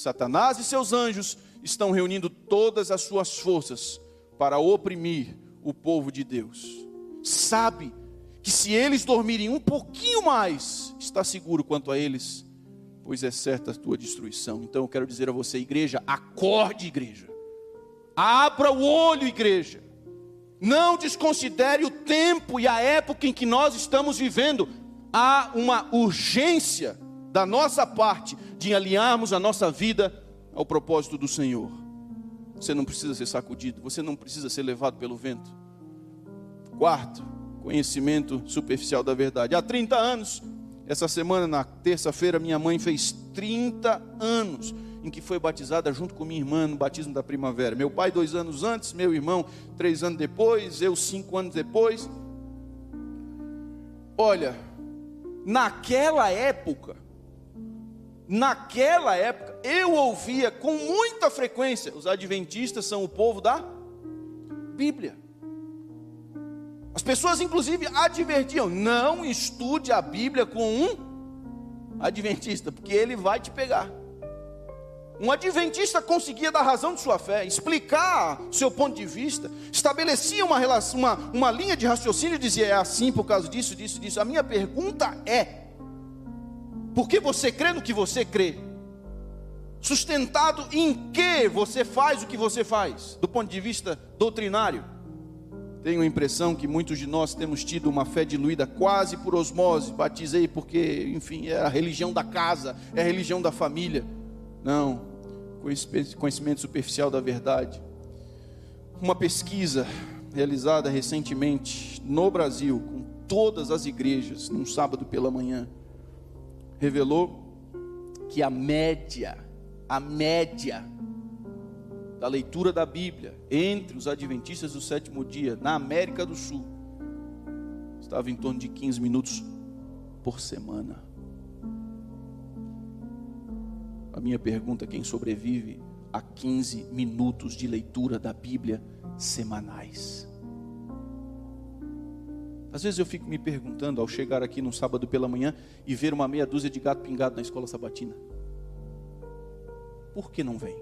Satanás e seus anjos estão reunindo todas as suas forças para oprimir o povo de Deus. Sabe que se eles dormirem um pouquinho mais, está seguro quanto a eles, pois é certa a tua destruição. Então eu quero dizer a você, igreja, acorde, igreja. Abra o olho, igreja. Não desconsidere o tempo e a época em que nós estamos vivendo. Há uma urgência da nossa parte de alinharmos a nossa vida ao propósito do Senhor. Você não precisa ser sacudido, você não precisa ser levado pelo vento. Quarto, conhecimento superficial da verdade. Há 30 anos, essa semana, na terça-feira, minha mãe fez 30 anos em que foi batizada junto com minha irmã no batismo da primavera. Meu pai 2 anos antes, meu irmão 3 anos depois, eu 5 anos depois. Olha, naquela época, eu ouvia com muita frequência, os adventistas são o povo da Bíblia. As pessoas inclusive advertiam, não estude a Bíblia com um adventista, porque ele vai te pegar. Um adventista conseguia dar razão de sua fé, explicar seu ponto de vista, estabelecia uma relação, uma linha de raciocínio e dizia, é assim por causa disso, disso, disso. A minha pergunta é, por que você crê no que você crê? Sustentado em que você faz o que você faz, do ponto de vista doutrinário? Tenho a impressão que muitos de nós temos tido uma fé diluída quase por osmose. Batizei porque, enfim, é a religião da casa, é a religião da família. Não, conhecimento superficial da verdade. Uma pesquisa realizada recentemente no Brasil, com todas as igrejas, num sábado pela manhã, revelou que a média da leitura da Bíblia entre os adventistas do sétimo dia na América do Sul estava em torno de 15 minutos por semana. A minha pergunta é, quem sobrevive a 15 minutos de leitura da Bíblia semanais? Às vezes eu fico me perguntando, ao chegar aqui num sábado pela manhã e ver uma meia dúzia de gato pingado na escola sabatina, por que não vem?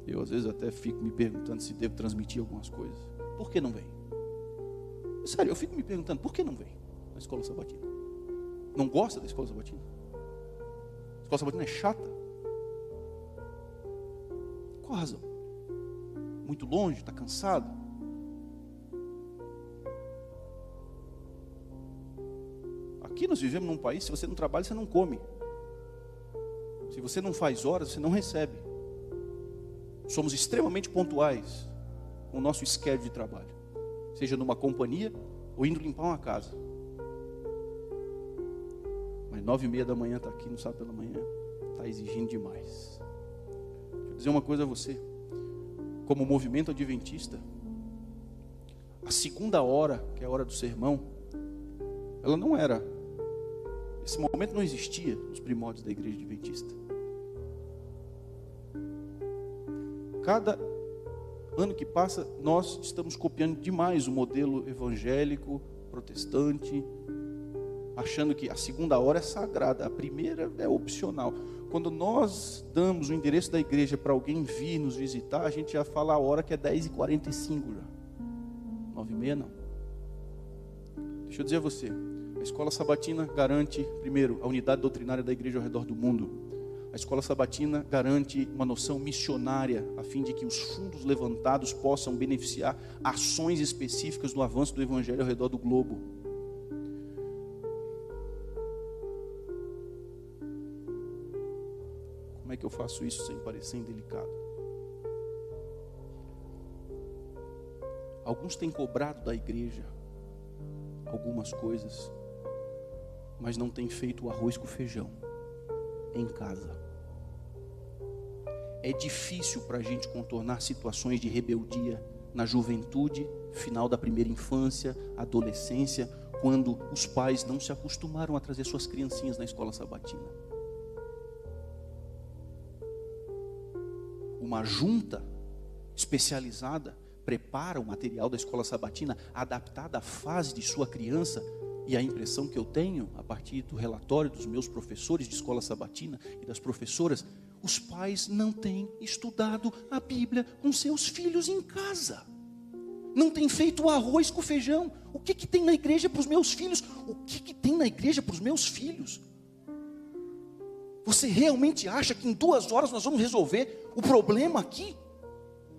Eu às vezes até fico me perguntando se devo transmitir algumas coisas. Por que não vem? Sério, eu fico me perguntando, por que não vem na escola sabatina? Não gosta da escola sabatina? A escola sabatina é chata? Qual a razão? Muito longe, está cansado? Aqui nós vivemos num país, se você não trabalha, você não come. Se você não faz horas, você não recebe. Somos extremamente pontuais com o nosso schedule de trabalho, seja numa companhia ou indo limpar uma casa. Mas 9:30 da manhã está aqui no sábado pela manhã, está exigindo demais. Deixa eu dizer uma coisa a você, como movimento adventista, a segunda hora, que é a hora do sermão, ela não era, esse momento não existia nos primórdios da igreja adventista. Cada ano que passa, nós estamos copiando demais o modelo evangélico, protestante, achando que a segunda hora é sagrada, a primeira é opcional. Quando nós damos o endereço da igreja para alguém vir nos visitar, a gente já fala a hora que é 10h45 já. 9:30 não. Deixa eu dizer a você, a escola sabatina garante, primeiro, a unidade doutrinária da igreja ao redor do mundo. A escola sabatina garante uma noção missionária, a fim de que os fundos levantados possam beneficiar ações específicas no avanço do evangelho ao redor do globo. Como é que eu faço isso sem parecer indelicado? Alguns têm cobrado da igreja algumas coisas, mas não têm feito o arroz com feijão em casa. É difícil para a gente contornar situações de rebeldia na juventude, final da primeira infância, adolescência, quando os pais não se acostumaram a trazer suas criancinhas na escola sabatina. Uma junta especializada prepara o material da escola sabatina adaptado à fase de sua criança E a impressão que eu tenho, a partir do relatório dos meus professores de escola sabatina e das professoras, os pais não têm estudado a Bíblia com seus filhos em casa. Não têm feito o arroz com feijão. O que tem na igreja para os meus filhos? O que tem na igreja para os meus filhos? Você realmente acha que em 2 horas nós vamos resolver o problema aqui?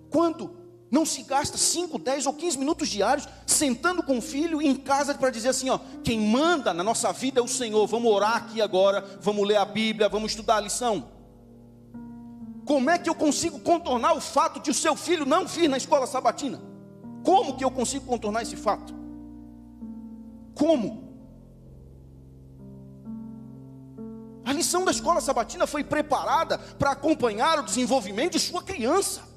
Quando não se gasta 5, 10 ou 15 minutos diários sentando com o filho em casa para dizer assim, ó, quem manda na nossa vida é o Senhor, vamos orar aqui agora, vamos ler a Bíblia, vamos estudar a lição. Como é que eu consigo contornar o fato de o seu filho não vir na escola sabatina? Como que eu consigo contornar esse fato? Como? A lição da escola sabatina foi preparada para acompanhar o desenvolvimento de sua criança.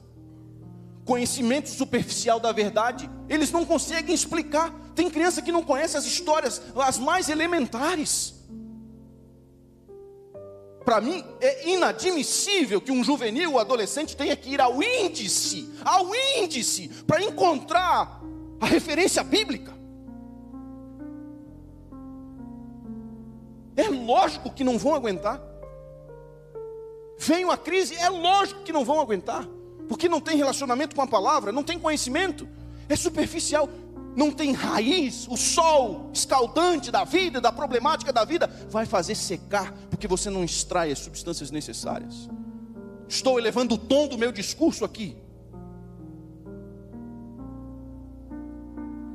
Conhecimento superficial da verdade, eles não conseguem explicar. Tem criança que não conhece as histórias, as mais elementares. Para mim, é inadmissível que um juvenil ou adolescente tenha que ir ao índice, para encontrar a referência bíblica. É lógico que não vão aguentar. Vem uma crise, é lógico que não vão aguentar. Porque não tem relacionamento com a palavra, não tem conhecimento, é superficial, não tem raiz. O sol escaldante da vida, da problemática da vida, vai fazer secar, porque você não extrai as substâncias necessárias. Estou elevando o tom do meu discurso aqui.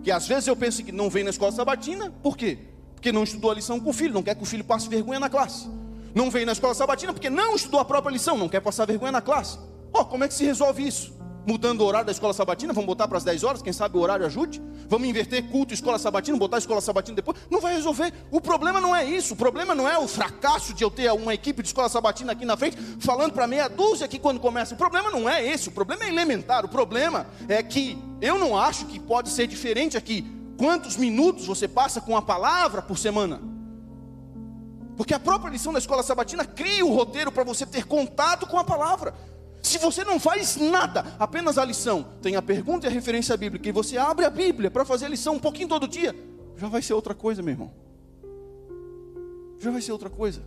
Que às vezes eu penso que não vem na escola sabatina, por quê? Porque não estudou a lição com o filho, não quer que o filho passe vergonha na classe. Não vem na escola sabatina porque não estudou a própria lição, não quer passar vergonha na classe. Como é que se resolve isso? Mudando o horário da escola sabatina, vamos botar para as 10 horas, quem sabe o horário ajude? Vamos inverter culto e escola sabatina, botar a escola sabatina depois? Não vai resolver. O problema não é isso, o problema não é o fracasso de eu ter uma equipe de escola sabatina aqui na frente, falando para meia dúzia aqui quando começa. O problema não é esse, o problema é elementar. O problema é que eu não acho que pode ser diferente aqui. Quantos minutos você passa com a palavra por semana? Porque a própria lição da escola sabatina cria o roteiro para você ter contato com a palavra. Se você não faz nada, apenas a lição, tem a pergunta e a referência bíblica, e você abre a Bíblia para fazer a lição um pouquinho todo dia, já vai ser outra coisa, meu irmão. Já vai ser outra coisa.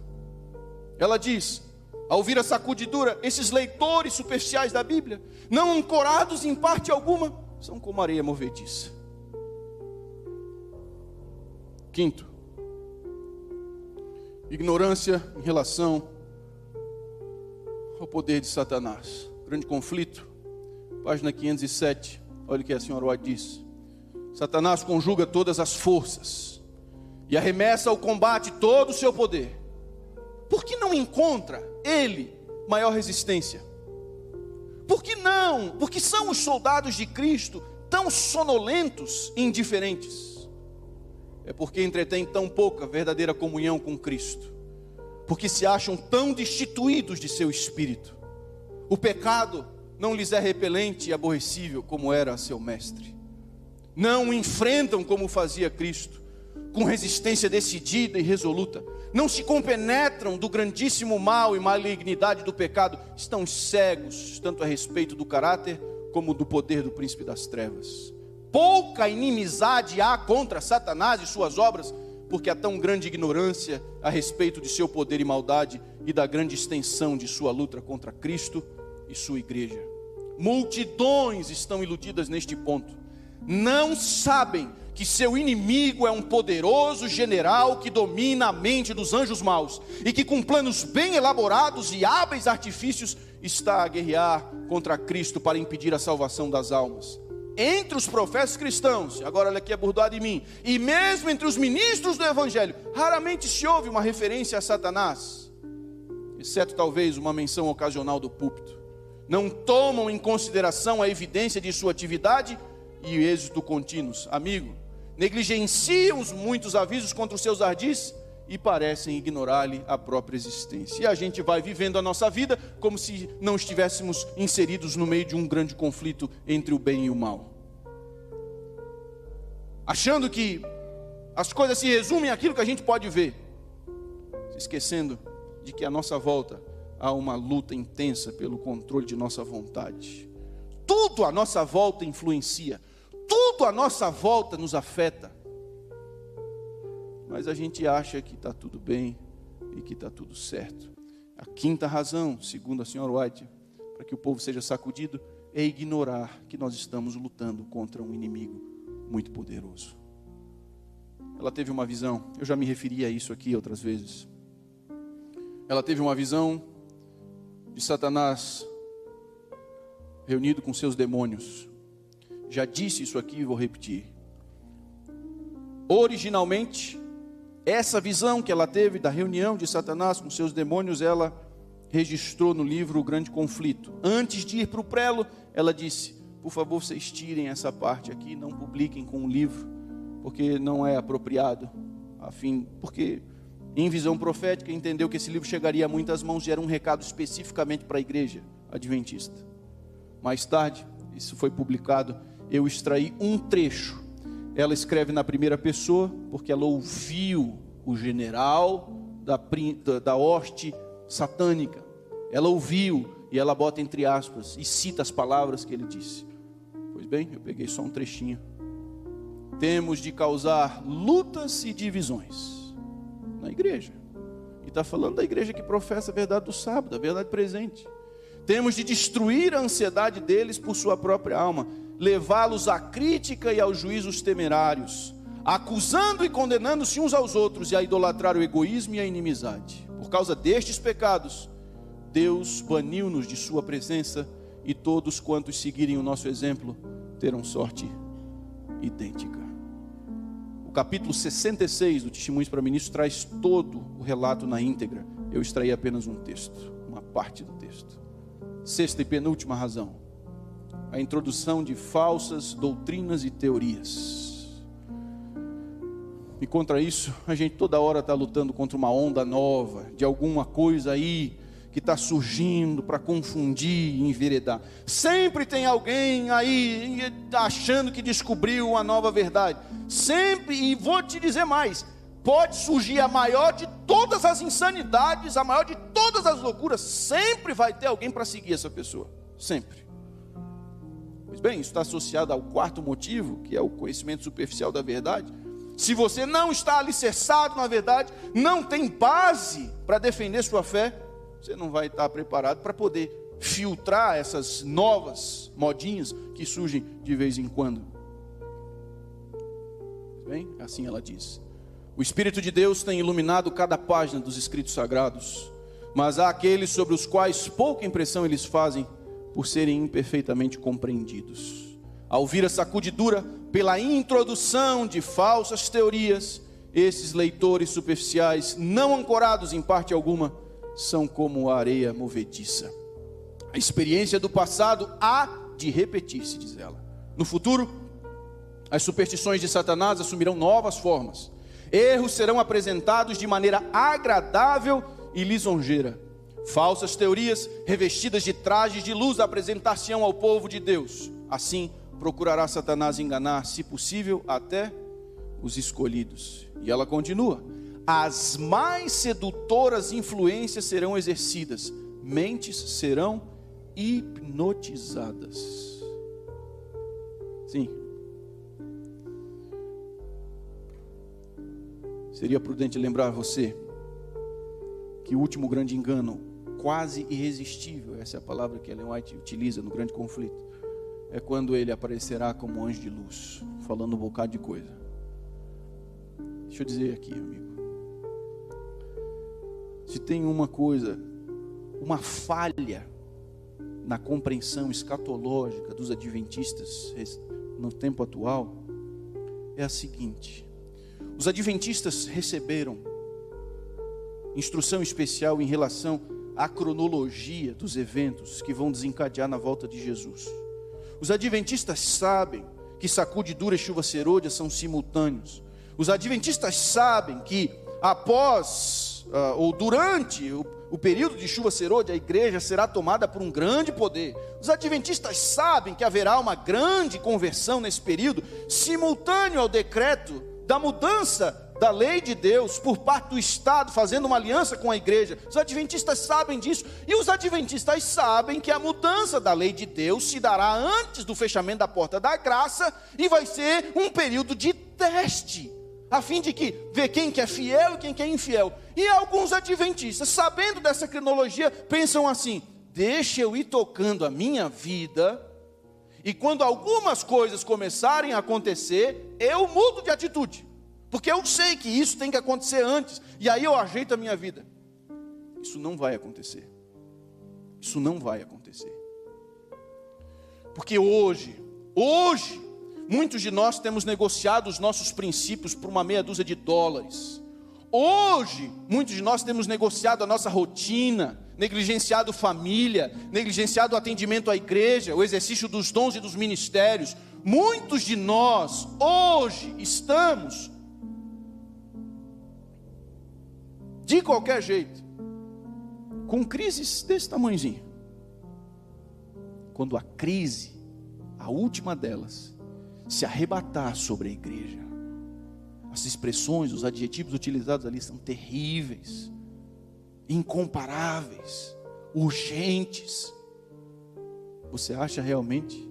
Ela diz, ao ouvir a sacudidura, esses leitores superficiais da Bíblia, não ancorados em parte alguma, são como areia movediça. Quinto, ignorância em relação ao poder de Satanás. Grande conflito, página 507, olha o que a senhora White diz. Satanás conjuga todas as forças e arremessa ao combate todo o seu poder. Por que não encontra ele maior resistência? Por que não? Porque são os soldados de Cristo tão sonolentos e indiferentes. É porque entretêm tão pouca verdadeira comunhão com Cristo. Porque se acham tão destituídos de seu espírito. O pecado não lhes é repelente e aborrecível como era seu mestre. Não o enfrentam como fazia Cristo, com resistência decidida e resoluta. Não se compenetram do grandíssimo mal e malignidade do pecado. Estão cegos, tanto a respeito do caráter como do poder do príncipe das trevas. Pouca inimizade há contra Satanás e suas obras, porque há tão grande ignorância a respeito de seu poder e maldade e da grande extensão de sua luta contra Cristo e sua igreja. Multidões estão iludidas neste ponto. Não sabem que seu inimigo é um poderoso general que domina a mente dos anjos maus e que com planos bem elaborados e hábeis artifícios está a guerrear contra Cristo para impedir a salvação das almas. Entre os profetas cristãos, agora olha aqui a burdada em mim, e mesmo entre os ministros do Evangelho, raramente se ouve uma referência a Satanás, exceto talvez uma menção ocasional do púlpito. Não tomam em consideração a evidência de sua atividade e o êxito contínuos. Amigo, negligenciam os muitos avisos contra os seus ardis e parecem ignorar-lhe a própria existência. E a gente vai vivendo a nossa vida como se não estivéssemos inseridos no meio de um grande conflito entre o bem e o mal. Achando que as coisas se resumem àquilo que a gente pode ver, se esquecendo de que à nossa volta há uma luta intensa pelo controle de nossa vontade. Tudo à nossa volta influencia, tudo à nossa volta nos afeta. mas a gente acha que está tudo bem e que está tudo certo. A quinta razão, segundo a senhora White, para que o povo seja sacudido, é ignorar que nós estamos lutando contra um inimigo muito poderoso. Ela teve uma visão, eu já me referi a isso aqui outras vezes. Ela teve uma visão de Satanás reunido com seus demônios. Já disse isso aqui e vou repetir. Originalmente, essa visão que ela teve da reunião de Satanás com seus demônios, ela registrou no livro O Grande Conflito. Antes de ir para o prelo, ela disse: por favor, vocês tirem essa parte aqui, não publiquem com o livro, porque não é apropriado, porque em visão profética entendeu que esse livro chegaria a muitas mãos e era um recado especificamente para a igreja adventista. Mais tarde, isso foi publicado, eu extraí um trecho. Ela escreve na primeira pessoa, porque ela ouviu o general da hoste satânica. Ela ouviu, e ela bota entre aspas, e cita as palavras que ele disse. Pois bem, eu peguei só um trechinho. Temos de causar lutas e divisões na igreja. E está falando da igreja que professa a verdade do sábado, a verdade presente. Temos de destruir a ansiedade deles por sua própria alma, levá-los à crítica e aos juízos temerários, acusando e condenando-se uns aos outros e a idolatrar o egoísmo e a inimizade. Por causa destes pecados, Deus baniu-nos de sua presença, e todos quantos seguirem o nosso exemplo terão sorte idêntica. O capítulo 66 do Testemunhos para Ministros traz todo o relato na íntegra. Eu extraí apenas um texto, uma parte do texto. Sexta e penúltima razão: a introdução de falsas doutrinas e teorias. E contra isso, a gente toda hora está lutando contra uma onda nova, de alguma coisa aí que está surgindo para confundir e enveredar. Sempre tem alguém aí achando que descobriu uma nova verdade. Sempre, e vou te dizer mais, pode surgir a maior de todas as insanidades, a maior de todas as loucuras, sempre vai ter alguém para seguir essa pessoa, sempre. Pois bem, isso está associado ao quarto motivo, que é o conhecimento superficial da verdade. Se você não está alicerçado na verdade, não tem base para defender sua fé, você não vai estar preparado para poder filtrar essas novas modinhas que surgem de vez em quando. Pois bem, assim ela diz. O Espírito de Deus tem iluminado cada página dos escritos sagrados, mas há aqueles sobre os quais pouca impressão eles fazem, por serem imperfeitamente compreendidos. Ao ouvir a sacudidura pela introdução de falsas teorias, esses leitores superficiais, não ancorados em parte alguma, são como a areia movediça. A experiência do passado há de repetir-se, diz ela. No futuro, as superstições de Satanás assumirão novas formas. Erros serão apresentados de maneira agradável e lisonjeira. Falsas teorias revestidas de trajes de luz apresentar-se-ão ao povo de Deus. Assim, procurará Satanás enganar, se possível, até os escolhidos. E ela continua: as mais sedutoras influências serão exercidas, mentes serão hipnotizadas. Sim. Seria prudente lembrar você que o último grande engano, quase irresistível, essa é a palavra que Ellen White utiliza no Grande Conflito, é quando ele aparecerá como anjo de luz, falando um bocado de coisa. Deixa eu dizer aqui, amigo, se tem uma coisa, uma falha na compreensão escatológica dos adventistas no tempo atual, é a seguinte: os adventistas receberam instrução especial em relação à cronologia dos eventos que vão desencadear na volta de Jesus. Os adventistas sabem que sacudidura e chuva serôdia são simultâneos. Os adventistas sabem que após ou durante o período de chuva serôdia, a igreja será tomada por um grande poder. Os adventistas sabem que haverá uma grande conversão nesse período, simultâneo ao decreto da mudança da lei de Deus por parte do Estado, fazendo uma aliança com a igreja. Os adventistas sabem disso, e os adventistas sabem que a mudança da lei de Deus se dará antes do fechamento da porta da graça, e vai ser um período de teste, a fim de que ver quem que é fiel e quem que é infiel. E alguns adventistas, sabendo dessa cronologia, pensam assim: deixa eu ir tocando a minha vida, e quando algumas coisas começarem a acontecer, eu mudo de atitude, porque eu sei que isso tem que acontecer antes, e aí eu ajeito a minha vida. Isso não vai acontecer. Isso não vai acontecer. Porque hoje, muitos de nós temos negociado os nossos princípios por uma meia dúzia de dólares. Hoje, muitos de nós temos negociado a nossa rotina, negligenciado família, negligenciado o atendimento à igreja, o exercício dos dons e dos ministérios. Muitos de nós, hoje, estamos, de qualquer jeito, com crises desse tamanhozinho. Quando a crise, a última delas, se arrebatar sobre a igreja, as expressões, os adjetivos utilizados ali são terríveis, incomparáveis, urgentes. Você acha realmente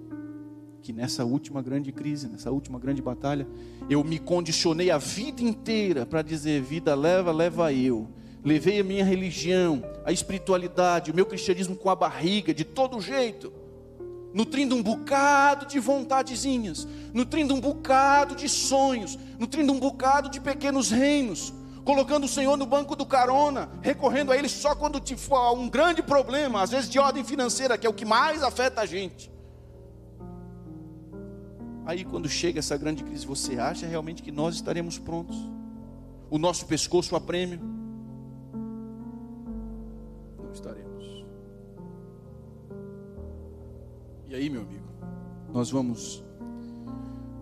que nessa última grande crise, nessa última grande batalha, eu me condicionei a vida inteira para dizer: vida leva eu, levei a minha religião, a espiritualidade, o meu cristianismo com a barriga, de todo jeito, nutrindo um bocado de vontadezinhas, nutrindo um bocado de sonhos, nutrindo um bocado de pequenos reinos, colocando o Senhor no banco do carona, recorrendo a Ele só quando for um grande problema, às vezes de ordem financeira, que é o que mais afeta a gente. Aí quando chega essa grande crise, você acha realmente que nós estaremos prontos? O nosso pescoço a prêmio? Não estaremos. E aí, meu amigo, nós vamos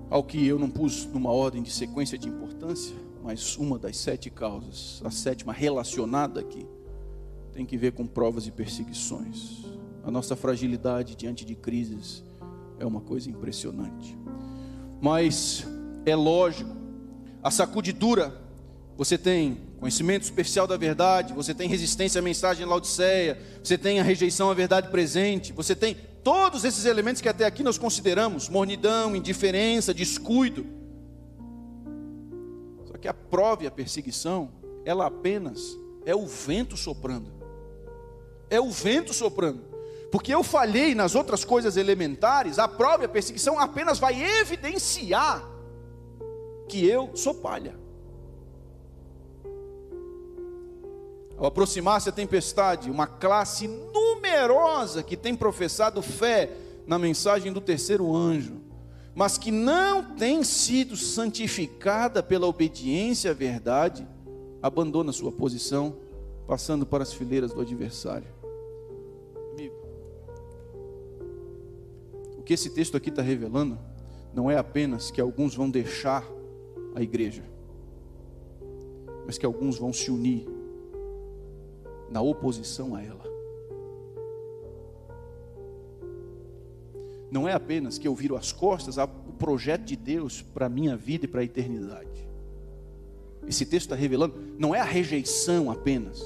ao que eu não pus numa ordem de sequência de importância, mas uma das 7 causas, a 7ª relacionada aqui, tem que ver com provas e perseguições. A nossa fragilidade diante de crises é uma coisa impressionante. Mas é lógico, a sacudidura, você tem conhecimento superficial da verdade, você tem resistência à mensagem em Laodiceia, você tem a rejeição à verdade presente, você tem todos esses elementos que até aqui nós consideramos: mornidão, indiferença, descuido. Só que a prova e a perseguição, ela apenas é o vento soprando. É o vento soprando. Porque eu falhei nas outras coisas elementares, a prova e a perseguição apenas vai evidenciar que eu sou palha. Ao aproximar-se a tempestade, uma classe numerosa que tem professado fé na mensagem do terceiro anjo, mas que não tem sido santificada pela obediência à verdade, abandona sua posição, passando para as fileiras do adversário. Amigo, o que esse texto aqui está revelando não é apenas que alguns vão deixar a igreja, mas que alguns vão se unir na oposição a ela. Não é apenas que eu viro as costas ao projeto de Deus para a minha vida e para a eternidade. Esse texto está revelando, não é a rejeição apenas,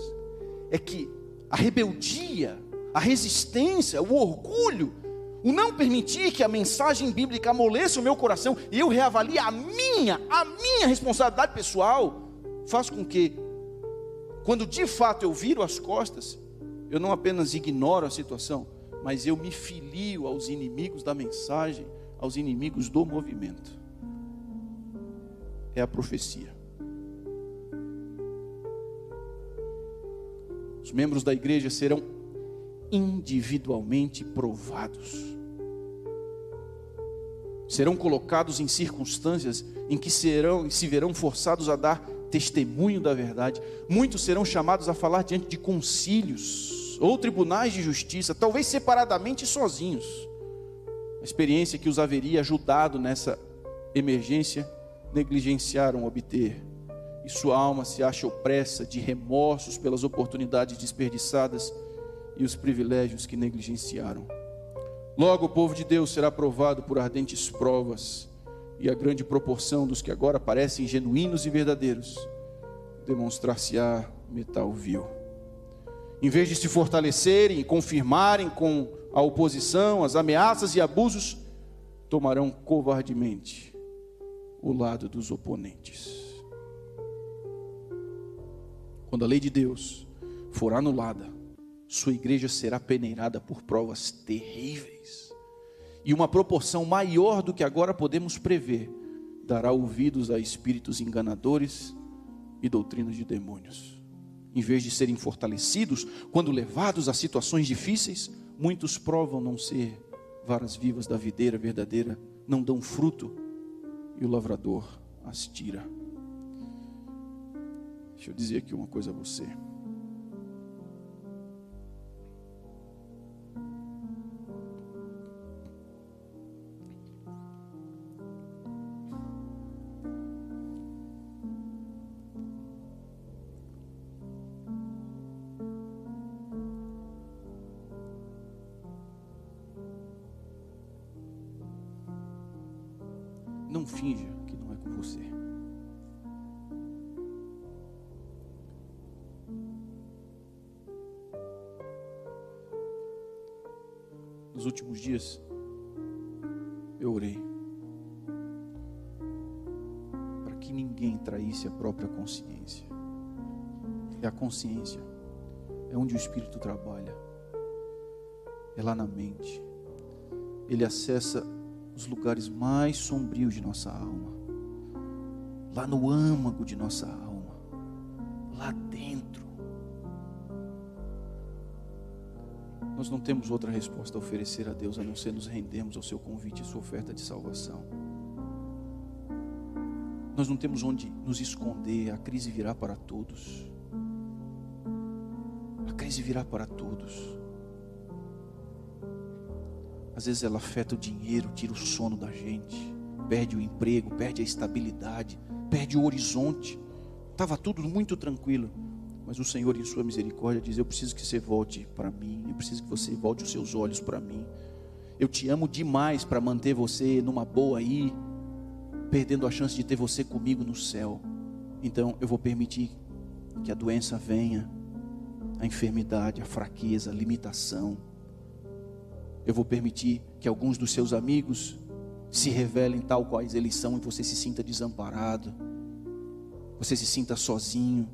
é que a rebeldia, a resistência, o orgulho, o não permitir que a mensagem bíblica amoleça o meu coração e eu reavalie a minha responsabilidade pessoal, faz com que, quando de fato eu viro as costas, eu não apenas ignoro a situação, mas eu me filio aos inimigos da mensagem, aos inimigos do movimento. É a profecia. Os membros da igreja serão individualmente provados. Serão colocados em circunstâncias em que se verão forçados a dar testemunho da verdade. Muitos serão chamados a falar diante de concílios ou tribunais de justiça, talvez separadamente e sozinhos. A experiência que os haveria ajudado nessa emergência, negligenciaram obter, e sua alma se acha opressa de remorsos pelas oportunidades desperdiçadas e os privilégios que negligenciaram. Logo o povo de Deus será provado por ardentes provas, e a grande proporção dos que agora parecem genuínos e verdadeiros demonstrar-se-á metal vil. Em vez de se fortalecerem e confirmarem com a oposição, as ameaças e abusos, tomarão covardemente o lado dos oponentes. quando a lei de Deus for anulada, sua igreja será peneirada por provas terríveis. E uma proporção maior do que agora podemos prever, dará ouvidos a espíritos enganadores e doutrinas de demônios. Em vez de serem fortalecidos, quando levados a situações difíceis, muitos provam não ser varas vivas da videira verdadeira, não dão fruto, e o lavrador as tira. Deixa eu dizer aqui uma coisa a você. Não finja que não é com você. Nos últimos dias, eu orei para que ninguém traísse a própria consciência. E a consciência é onde o Espírito trabalha, é lá na mente. Ele acessa os lugares mais sombrios de nossa alma, lá no âmago de nossa alma, lá dentro. Nós não temos outra resposta a oferecer a Deus a não ser nos rendermos ao seu convite e sua oferta de salvação. Nós não temos onde nos esconder. A crise virá para todos. A crise virá para todos. Às vezes ela afeta o dinheiro, tira o sono da gente, perde o emprego, perde a estabilidade, perde o horizonte. Estava tudo muito tranquilo, mas o Senhor em sua misericórdia diz: eu preciso que você volte para mim, eu preciso que você volte os seus olhos para mim. Eu te amo demais para manter você numa boa aí, perdendo a chance de ter você comigo no céu. Então eu vou permitir que a doença venha, a enfermidade, a fraqueza, a limitação. Eu vou permitir que alguns dos seus amigos se revelem tal quais eles são e você se sinta desamparado, você se sinta sozinho.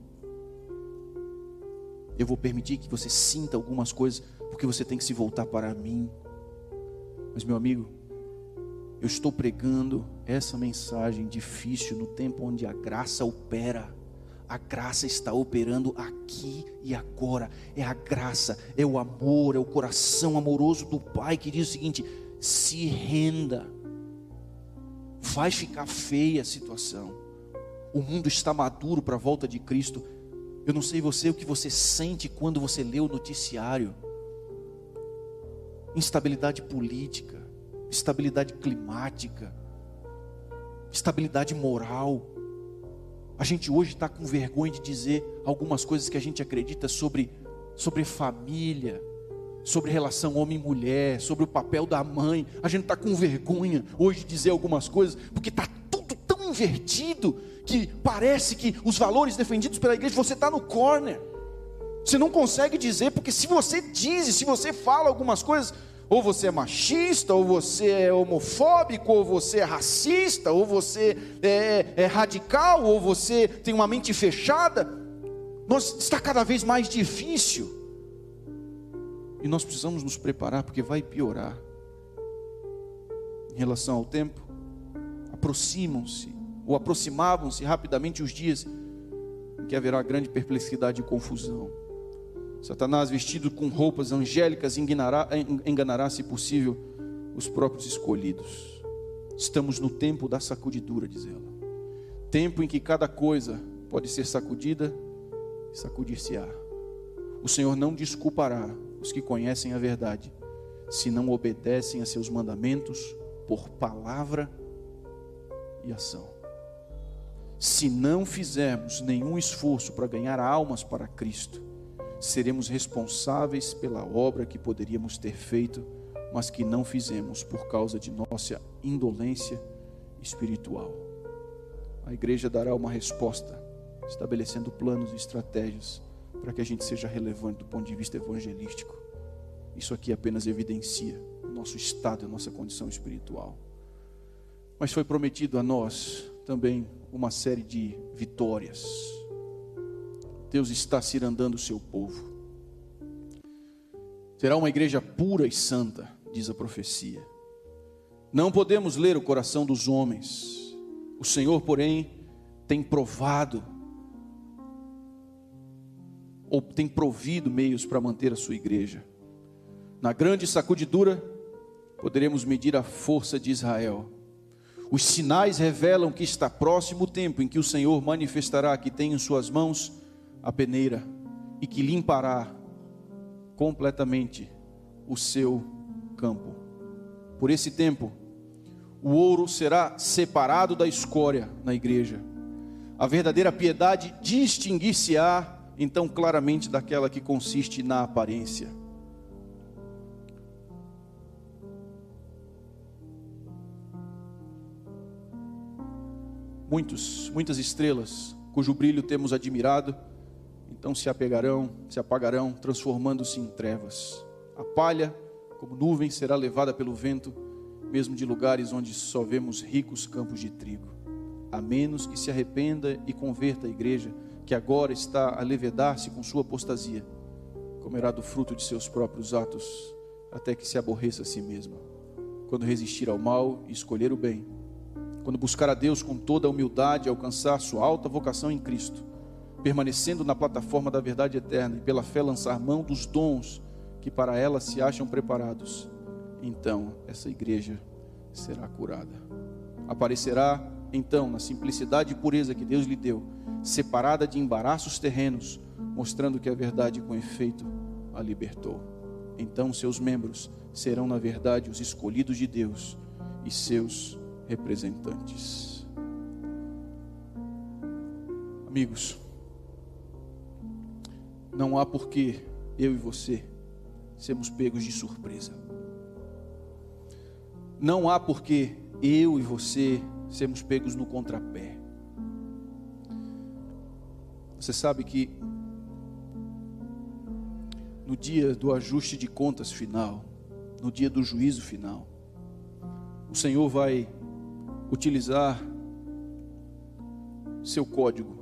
Eu vou permitir que você sinta algumas coisas, porque você tem que se voltar para mim. Mas, meu amigo, eu estou pregando essa mensagem difícil no tempo onde a graça opera. A graça está operando aqui e agora. É a graça, é o amor, é o coração amoroso do Pai que diz o seguinte: se renda. Vai ficar feia a situação. O mundo está maduro para a volta de Cristo. Eu não sei você, o que você sente quando você lê o noticiário. Instabilidade política, instabilidade climática, instabilidade moral. A gente hoje está com vergonha de dizer algumas coisas que a gente acredita sobre família, sobre relação homem e mulher, sobre o papel da mãe. A gente está com vergonha hoje de dizer algumas coisas, porque está tudo tão invertido, que parece que os valores defendidos pela igreja, você está no corner. Você não consegue dizer, porque se você diz, se você fala algumas coisas, ou você é machista, ou você é homofóbico, ou você é racista, ou você é radical, ou você tem uma mente fechada. Está cada vez mais difícil. E nós precisamos nos preparar, porque vai piorar. Em relação ao tempo, aproximavam-se rapidamente os dias em que haverá grande perplexidade e confusão. Satanás, vestido com roupas angélicas, enganará, se possível, os próprios escolhidos. Estamos no tempo da sacudidura, diz ela. Tempo em que cada coisa pode ser sacudida e sacudir-se-á. O Senhor não desculpará os que conhecem a verdade, se não obedecem a seus mandamentos por palavra e ação. Se não fizermos nenhum esforço para ganhar almas para Cristo, seremos responsáveis pela obra que poderíamos ter feito, mas que não fizemos por causa de nossa indolência espiritual. A igreja dará uma resposta, estabelecendo planos e estratégias para que a gente seja relevante do ponto de vista evangelístico. Isso aqui apenas evidencia o nosso estado, a nossa condição espiritual. Mas foi prometido a nós também uma série de vitórias. Deus está cirandando o seu povo. Será uma igreja pura e santa, diz a profecia. Não podemos ler o coração dos homens. O Senhor, porém, tem provado, ou tem provido meios para manter a sua igreja. Na grande sacudidura, poderemos medir a força de Israel. Os sinais revelam que está próximo o tempo em que o Senhor manifestará que tem em suas mãos a peneira e que limpará completamente o seu campo. Por esse tempo, o ouro será separado da escória na igreja. A verdadeira piedade distinguir-se-á então claramente daquela que consiste na aparência. Muitas estrelas, cujo brilho temos admirado, então se apagarão, transformando-se em trevas. A palha, como nuvem, será levada pelo vento, mesmo de lugares onde só vemos ricos campos de trigo. A menos que se arrependa e converta a igreja, que agora está a levedar-se com sua apostasia, comerá do fruto de seus próprios atos, até que se aborreça a si mesma. Quando resistir ao mal e escolher o bem, quando buscar a Deus com toda a humildade e alcançar sua alta vocação em Cristo, permanecendo na plataforma da verdade eterna e pela fé lançar mão dos dons que para ela se acham preparados, então essa igreja será curada. Aparecerá então na simplicidade e pureza que Deus lhe deu, separada de embaraços terrenos, mostrando que a verdade com efeito a libertou. Então seus membros serão na verdade os escolhidos de Deus e seus representantes. Amigos, não há por que eu e você sermos pegos de surpresa. Não há por que eu e você sermos pegos no contrapé. Você sabe que no dia do ajuste de contas final, no dia do juízo final, o Senhor vai utilizar seu código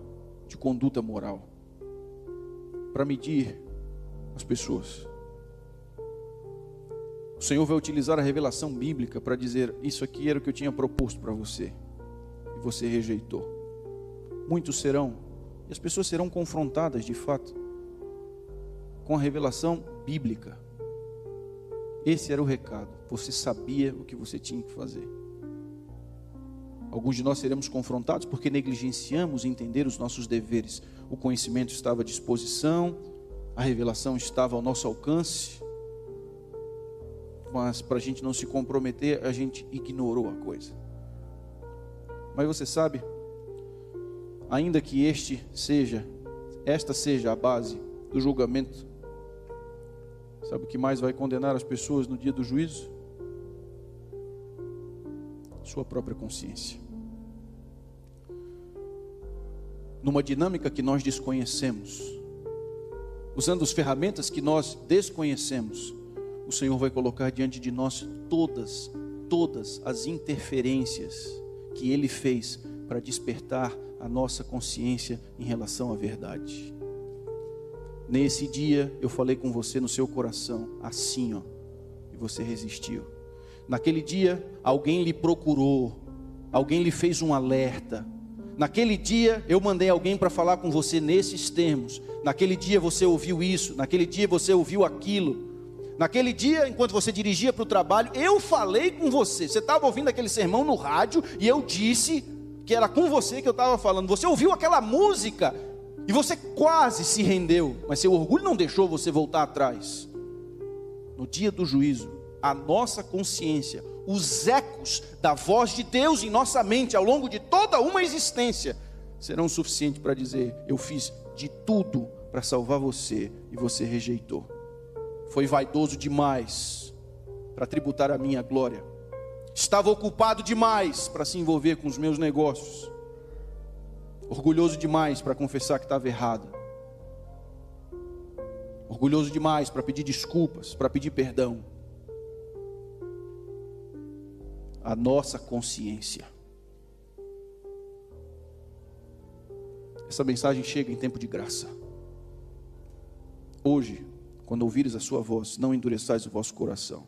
de conduta moral para medir as pessoas. O Senhor vai utilizar a revelação bíblica para dizer: isso aqui era o que eu tinha proposto para você e você rejeitou. Muitos serão, e as pessoas serão confrontadas de fato com a revelação bíblica. Esse era o recado. Você sabia o que você tinha que fazer. Alguns de nós seremos confrontados porque negligenciamos entender os nossos deveres. O conhecimento estava à disposição, a revelação estava ao nosso alcance, mas para a gente não se comprometer, a gente ignorou a coisa. Mas você sabe, ainda que esta seja a base do julgamento, sabe o que mais vai condenar as pessoas no dia do juízo? Sua própria consciência. Numa dinâmica que nós desconhecemos, usando as ferramentas que nós desconhecemos, o Senhor vai colocar diante de nós todas as interferências que Ele fez para despertar a nossa consciência em relação à verdade. Nesse dia eu falei com você no seu coração, assim e você resistiu. Naquele dia alguém lhe procurou, alguém lhe fez um alerta. Naquele dia eu mandei alguém para falar com você nesses termos. Naquele dia você ouviu isso, naquele dia você ouviu aquilo. Naquele dia, enquanto você dirigia para o trabalho, eu falei com você. Você estava ouvindo aquele sermão no rádio e eu disse que era com você que eu estava falando. Você ouviu aquela música e você quase se rendeu, mas seu orgulho não deixou você voltar atrás. No dia do juízo, a nossa consciência, os ecos da voz de Deus em nossa mente ao longo de toda uma existência serão suficientes para dizer: eu fiz de tudo para salvar você e você rejeitou. Foi vaidoso demais para tributar a minha glória. Estava ocupado demais para se envolver com os meus negócios. Orgulhoso demais para confessar que estava errado. Orgulhoso demais para pedir desculpas, para pedir perdão. A nossa consciência. Essa mensagem chega em tempo de graça. Hoje, quando ouvires a sua voz, não endureçais o vosso coração.